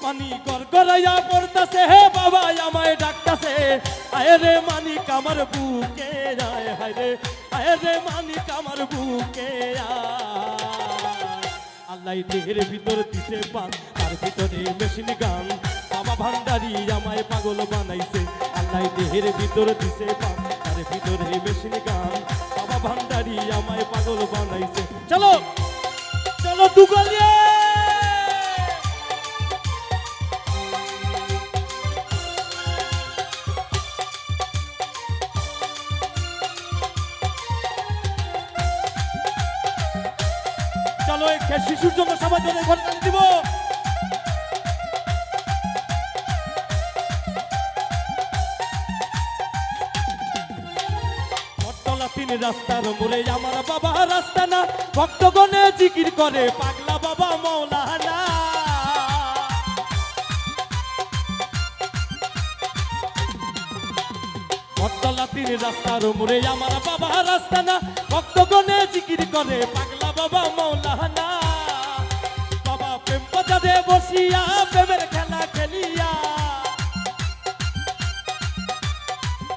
পানি গড়গড়াইয়া পড়তাছে হে বাবা আমায় ডাকতাছে আয় রে মানিক আমার বুকে আয় হায় রে আয় রে মানিক আমার বুকে আল্লাহ দেহের ভিতর দিতে পান তার ভিতরে মেশিন গান বাবা ভান্ডারি আমায় পাগল বানাইছে আল্লাহ দেহের ভিতর দিতে পান তার ভিতরে মেশিন গান বাবা ভান্ডারি আমায় পাগল বানাইছে চলো চলো দুগলিয়ে চলো একটা শিশুর জন্য সবাই জন্য ঘরে টানে দিব তিনি রাস্তার মোড়ে আমার বাবা রাস্তা না ভক্তগণে জিকির করে পাগলা বাবা মৌলানা মট্টলা তিনি রাস্তার মোড়ে আমার বাবা রাস্তা না ভক্তগণে জিকির করে পাগলা বাবা মৌলানা বাবা প্রেম বাজারে বসিয়া প্রেমের খেলা খেলিয়া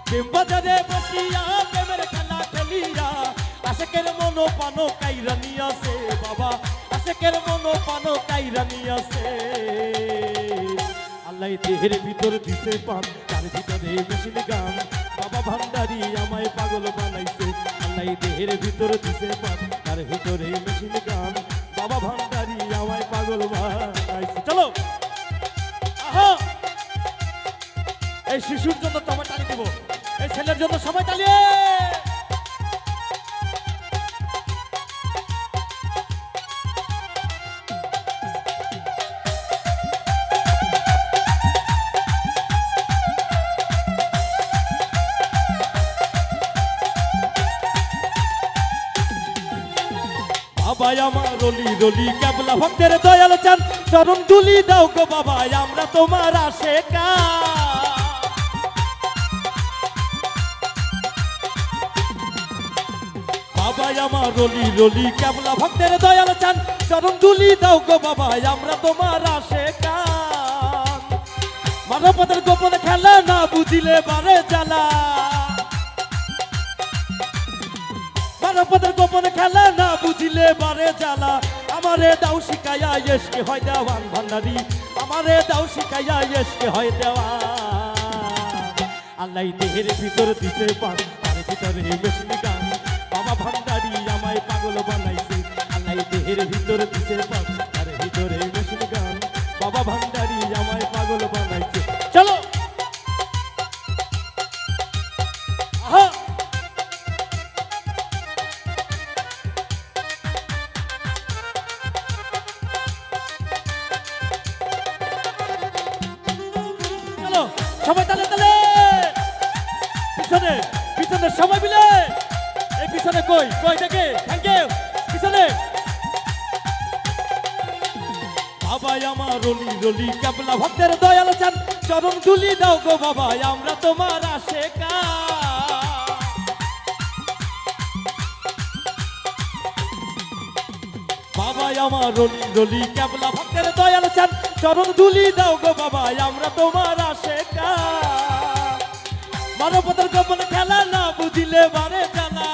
প্রেম বাজারে বসিয়া প্রেমের খেলা খেলিয়া আশেকের মনো পানো কাইরা নিয়াছে বাবা আশেকের মনো পানো কাইরা নিয়াছে আল্লাহ দেহের ভিতর দিতে পান তার ভিতরে মেশিন গান বাবা ভান্ডারি আমায় পাগল বানাইছে আল্লাহ দেহের ভিতর দিতে পান তার ভিতরে মেশিন গান বাবা ভান্ডারি আমায় পাগল বানাইছে চলো আহা এই শিশুর জন্য তোমার টানি দিব এই ছেলের জন্য সবাই চালিয়ে বাবা আমার রলি রলি কেবলা ভক্তের দয়াল চান চরণ দুলি দাও গো বাবা আমরা তোমার আশেকা বাবা আমার রলি রলি কেবলা ভক্তের দয়াল চান চরণ দুলি দাও গো বাবা আমরা তোমার আশেকা মানবতার গোপন খেলা না বুঝিলে বারে জ্বালা মানবতার গোপন খেলা না বুঝিলে বারে জ্বালা আমারে দাও শিখাইয়া এসকে হয় দেওয়ান ভান্ডারি আমারে দাও শিখাইয়া এসকে হয় দেওয়ান আল্লাহ দেহের ভিতর দিতে পান তার ভিতরে মেশিন গান বাবা ভান্ডারি আমায় পাগল বানাইছে আল্লাহ দেহের ভিতর দিতে পান তার ভিতরে মেশিন গান বাবা ভান্ডারি আমায় পাগল বানাইছে চলো আহা চলো সবাই তালে তালে পিছনে পিছনে সবাই মিলে এই পিছনে কই কই দেখে থ্যাংক ইউ পিছনে বাবা আমার রলি রলি কেবলা ভক্তের দয়াল চান চরণ দুলি দাও গো বাবা আমরা তোমার আশেকা বাবা আমার রলি রলি কেবলা ভক্তের দয়াল চান চরণ দুলি দাও গো বাবা আমরা তোমার আশেকা মানবতার গোপন খেলা না বুঝিলে বারে জানা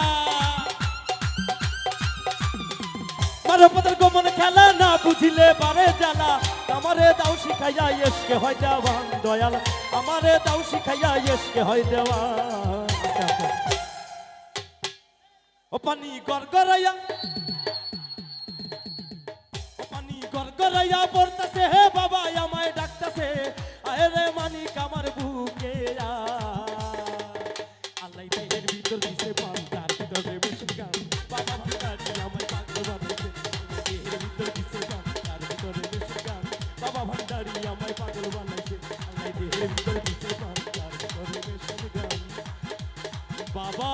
মানবতার গোপন খেলা না বুঝিলে বারে জানা আমারে দাও শিখাইয়া এসকে হয় দেওয়ান দয়াল আমারে দাও শিখাইয়া এসকে হয় দেওয়ান ও পানি গড়গড়াইয়া ও পানি গড়গড়াইয়া পড়তাছে হে বাবা আমায় ডাকতাছে আয় রে মানিক আমার বুকে আল্লাহ দেহের ভিতর দিতে পান তার ভিতরে মেশিন গান বাবা ভান্ডারি আমায় পাগল বানাইছে দেহের ভিতর দিতে পান তার ভিতরে মেশিন গান বাবা ভান্ডারি আমায় পাগল বানাইছে আল্লাহ দেহের ভিতর দিতে পান তার ভিতরে মেশিন গান বাবা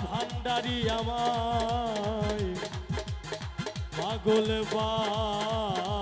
ভান্ডারি আমায় পাগল বানাইছে